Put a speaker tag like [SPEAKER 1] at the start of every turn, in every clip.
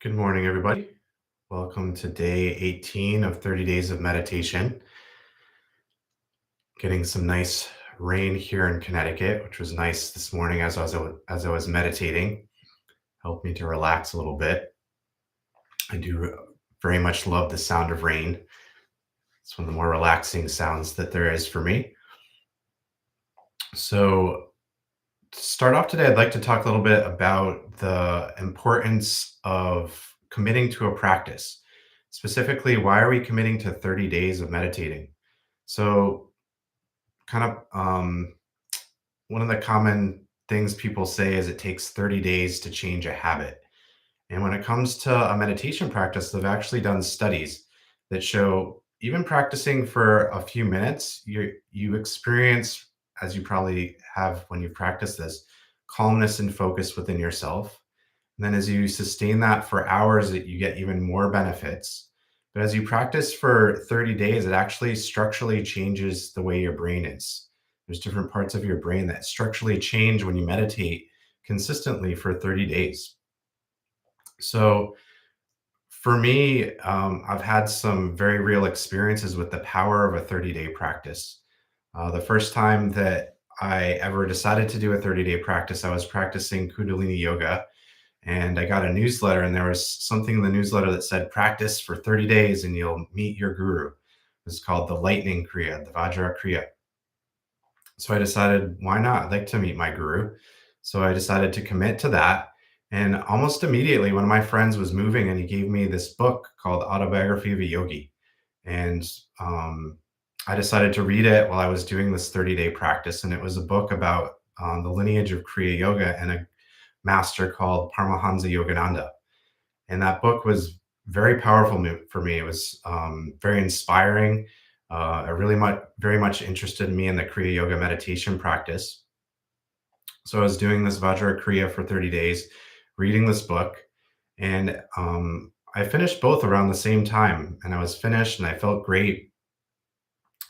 [SPEAKER 1] Good morning, everybody. Welcome to day 18 of 30 days of meditation. Getting some nice rain here in Connecticut, which was nice this morning as I was meditating. Helped me to relax a little bit. I do very much love the sound of rain. It's one of the more relaxing sounds that there is for me. So, to start off today, I'd like to talk a little bit about the importance of committing to a practice. Specifically, why are we committing to 30 days of meditating? So, kind of one of the common things people say is it takes 30 days to change a habit. And when it comes to a meditation practice, they've actually done studies that show even practicing for a few minutes, you experience, as you probably have when you practice this, calmness and focus within yourself. And then as you sustain that for hours, that you get even more benefits. But as you practice for 30 days, it actually structurally changes the way your brain is. There's different parts of your brain that structurally change when you meditate consistently for 30 days. So for me, I've had some very real experiences with the power of a 30-day practice. The first time that I ever decided to do a 30-day practice, I was practicing Kundalini yoga, and I got a newsletter, and there was something in the newsletter that said, practice for 30 days and you'll meet your guru. It was called the lightning kriya, the Vajra kriya. So I decided, why not? I'd like to meet my guru. So I decided to commit to that. And almost immediately, one of my friends was moving and he gave me this book called Autobiography of a Yogi. And I decided to read it while I was doing this 30-day practice. And it was a book about the lineage of Kriya Yoga and a master called Paramahansa Yogananda. And that book was very powerful for me. It was very inspiring. Very much interested me in the Kriya Yoga meditation practice. So I was doing this Vajra Kriya for 30 days, reading this book, and I finished both around the same time. And I was finished, and I felt great.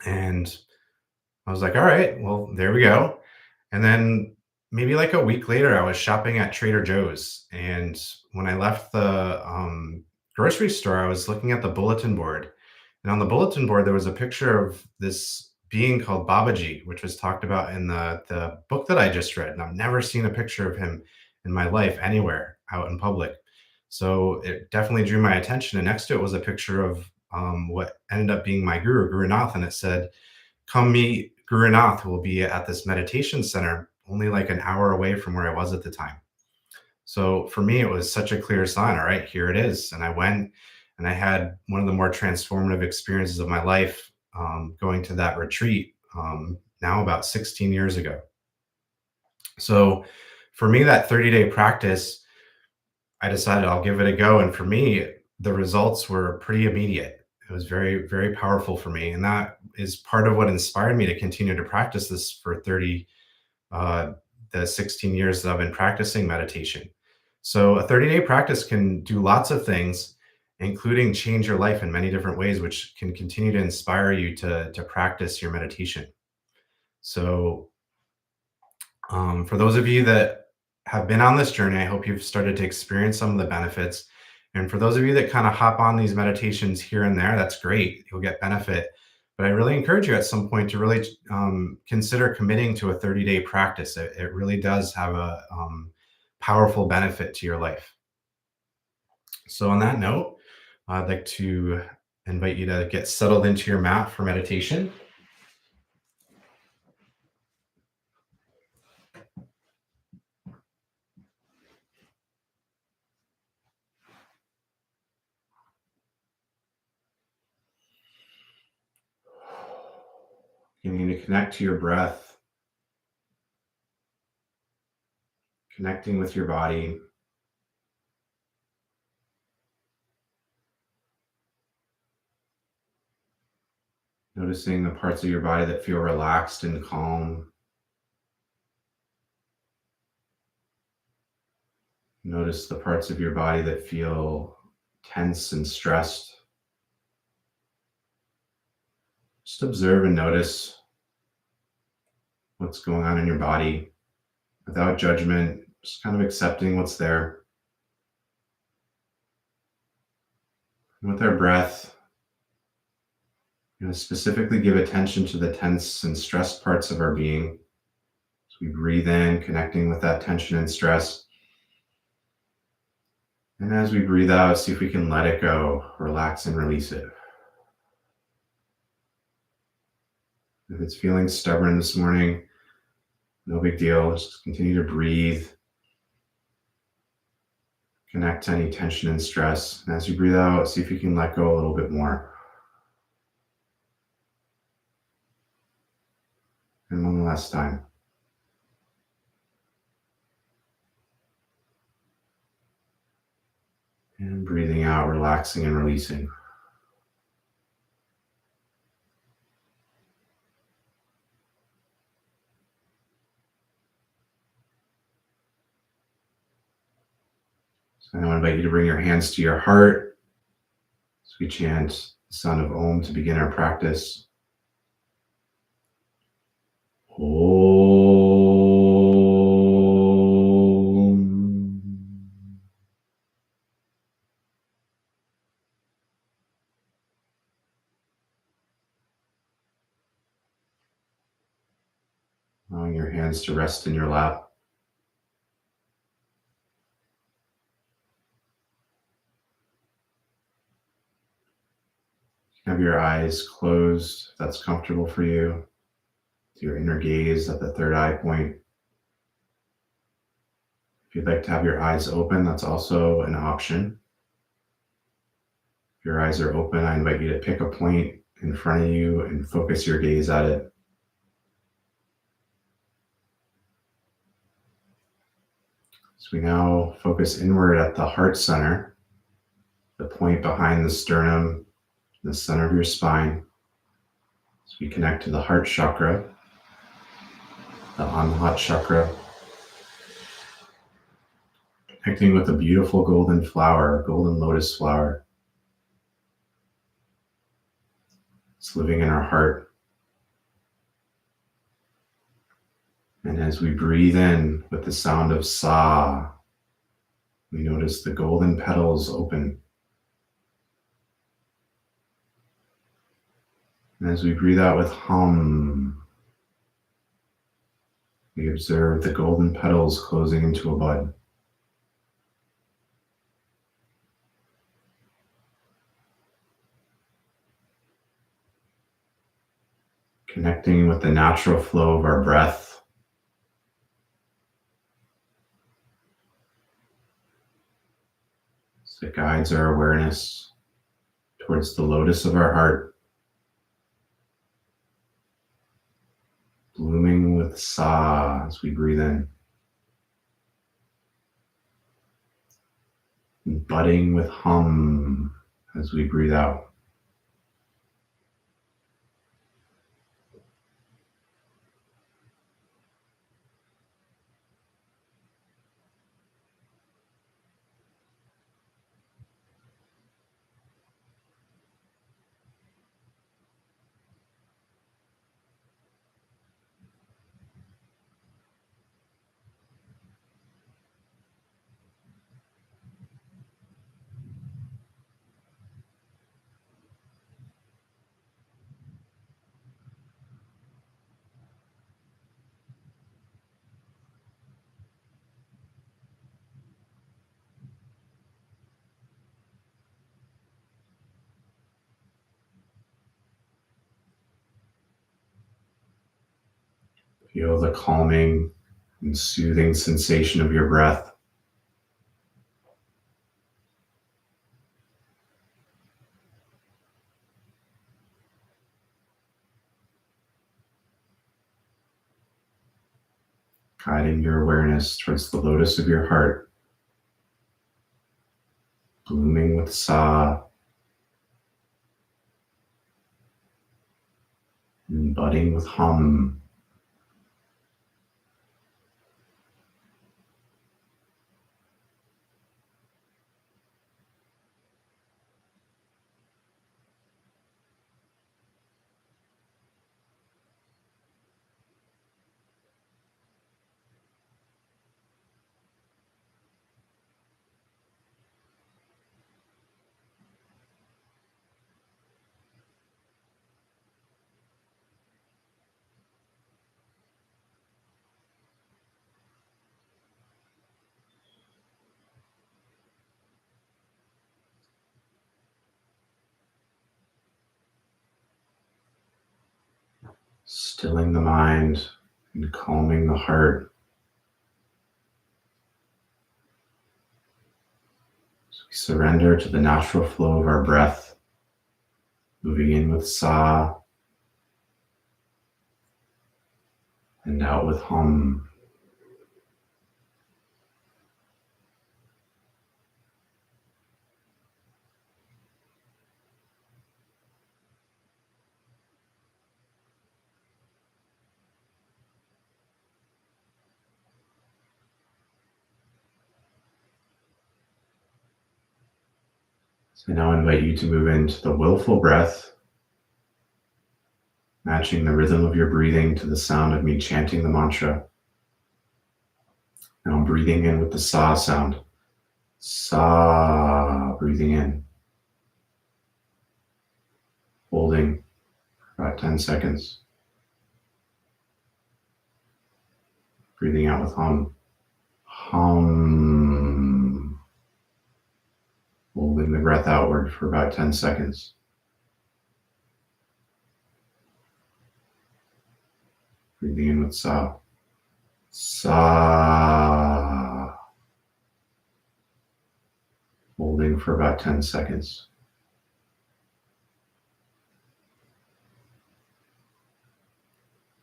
[SPEAKER 1] And I was like, "All right, well, there we go." And then maybe like a week later, I was shopping at Trader Joe's, and when I left the grocery store, I was looking at the bulletin board, and on the bulletin board, there was a picture of this being called Babaji, which was talked about in the book that I just read. And I've never seen a picture of him in my life anywhere out in public. So it definitely drew my attention. And next to it was a picture of what ended up being my guru, Guru Nath. And it said, come meet Guru Nath, who will be at this meditation center only like an hour away from where I was at the time. So for me, it was such a clear sign. All right, here it is. And I went and I had one of the more transformative experiences of my life going to that retreat now about 16 years ago. So for me, that 30-day practice, I decided I'll give it a go. And for me, the results were pretty immediate. It was very, very powerful for me. And that is part of what inspired me to continue to practice this for uh, the 16 years that I've been practicing meditation. So a 30-day practice can do lots of things, including change your life in many different ways, which can continue to inspire you to practice your meditation. So for those of you that have been on this journey, I hope you've started to experience some of the benefits. And for those of you that kind of hop on these meditations here and there, that's great. You'll get benefit. But I really encourage you at some point to really consider committing to a 30-day practice. It really does have a powerful benefit to your life. So, on that note, I'd like to invite you to get settled into your mat for meditation. You need to connect to your breath, connecting with your body. Noticing the parts of your body that feel relaxed and calm. Notice the parts of your body that feel tense and stressed. Just observe and notice what's going on in your body without judgment, just kind of accepting what's there. With our breath, specifically give attention to the tense and stressed parts of our being. As we breathe in, connecting with that tension and stress. And as we breathe out, see if we can let it go, relax and release it. If it's feeling stubborn this morning, no big deal. Just continue to breathe. Connect to any tension and stress. And as you breathe out, see if you can let go a little bit more. And one last time. And breathing out, relaxing and releasing. So I want to invite you to bring your hands to your heart as we chant the sound of Om to begin our practice. Om. Allowing your hands to rest in your lap. Have your eyes closed if that's comfortable for you. To your inner gaze at the third eye point. If you'd like to have your eyes open, that's also an option. If your eyes are open, I invite you to pick a point in front of you and focus your gaze at it. So we now focus inward at the heart center, the point behind the sternum, the center of your spine. So we connect to the heart chakra, the Anahata chakra, connecting with a beautiful golden flower, golden lotus flower. It's living in our heart. And as we breathe in with the sound of Sa, we notice the golden petals open. And as we breathe out with Hum, we observe the golden petals closing into a bud. Connecting with the natural flow of our breath. So it guides our awareness towards the lotus of our heart, blooming with Sa as we breathe in, and budding with Hum as we breathe out. Feel the calming and soothing sensation of your breath. Guiding your awareness towards the lotus of your heart, blooming with Sa, and budding with Hum. stilling the mind and calming the heart. So we surrender to the natural flow of our breath, moving in with sa and out with hum. So now I invite you to move into the willful breath, matching the rhythm of your breathing to the sound of me chanting the mantra. Now I'm breathing in with the sa sound. Sa, breathing in. Holding for about 10 seconds. Breathing out with hum. Hum. Holding the breath outward for about 10 seconds. Breathing in with sa. Sa. Holding for about 10 seconds.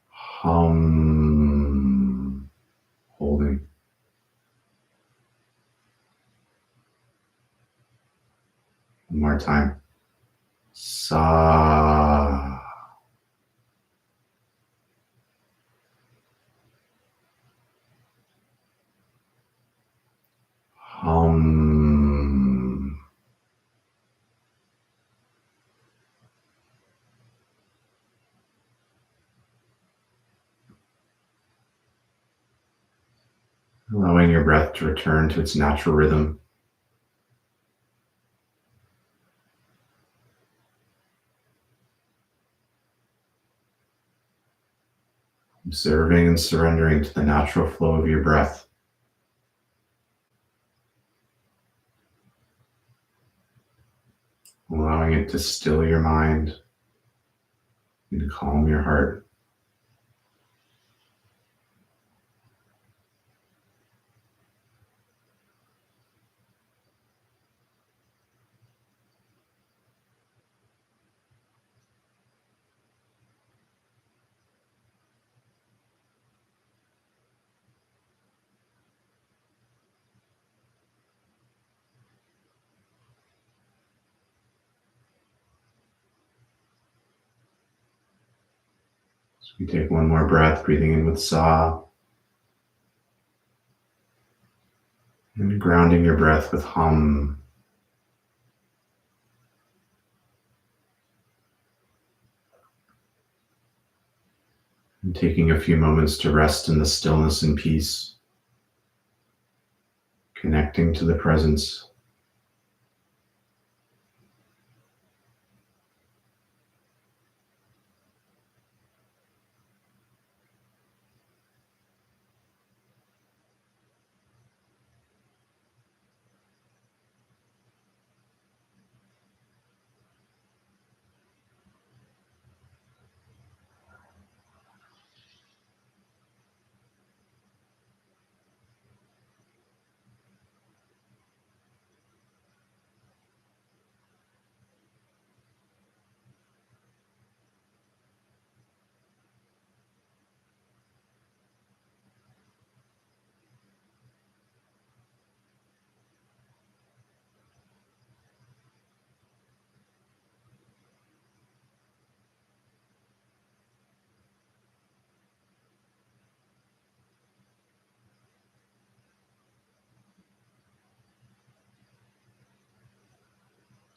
[SPEAKER 1] Hum. Holding. One more time. Sa. Hum. Allowing your breath to return to its natural rhythm. Observing and surrendering to the natural flow of your breath. Allowing it to still your mind and calm your heart. So we take one more breath, breathing in with sa. And grounding your breath with hum. And taking a few moments to rest in the stillness and peace. Connecting to the presence.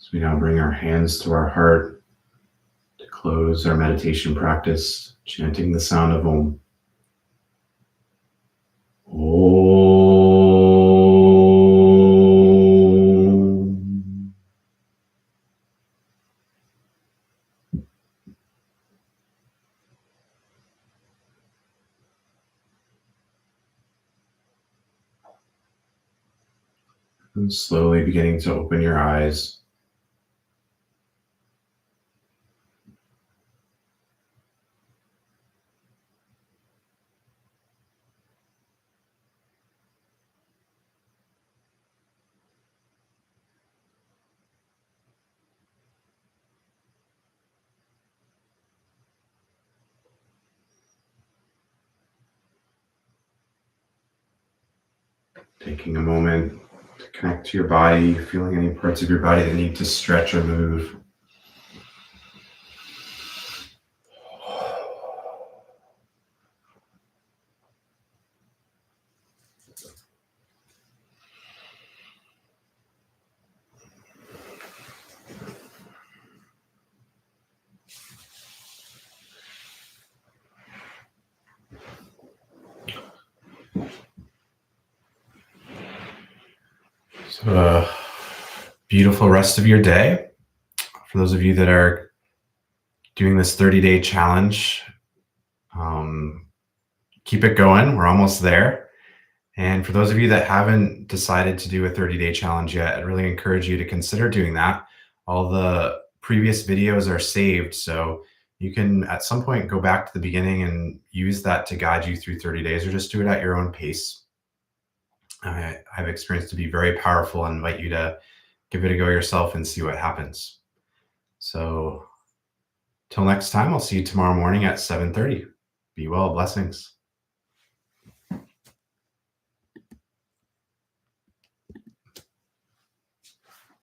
[SPEAKER 1] So we now bring our hands to our heart to close our meditation practice, chanting the sound of Om. Om. And slowly beginning to open your eyes. Taking a moment to connect to your body, feeling any parts of your body that need to stretch or move. So, beautiful rest of your day. For those of you that are doing this 30-day challenge, um, keep it going. We're almost there. And for those of you that haven't decided to do a 30-day challenge yet, I'd really encourage you to consider doing that. All the previous videos are saved, so you can at some point go back to the beginning and use that to guide you through 30 days, or just do it at your own pace. I've experienced to be very powerful and invite you to give it a go yourself and see what happens. So till next time, I'll see you tomorrow morning at 7:30. Be well, blessings.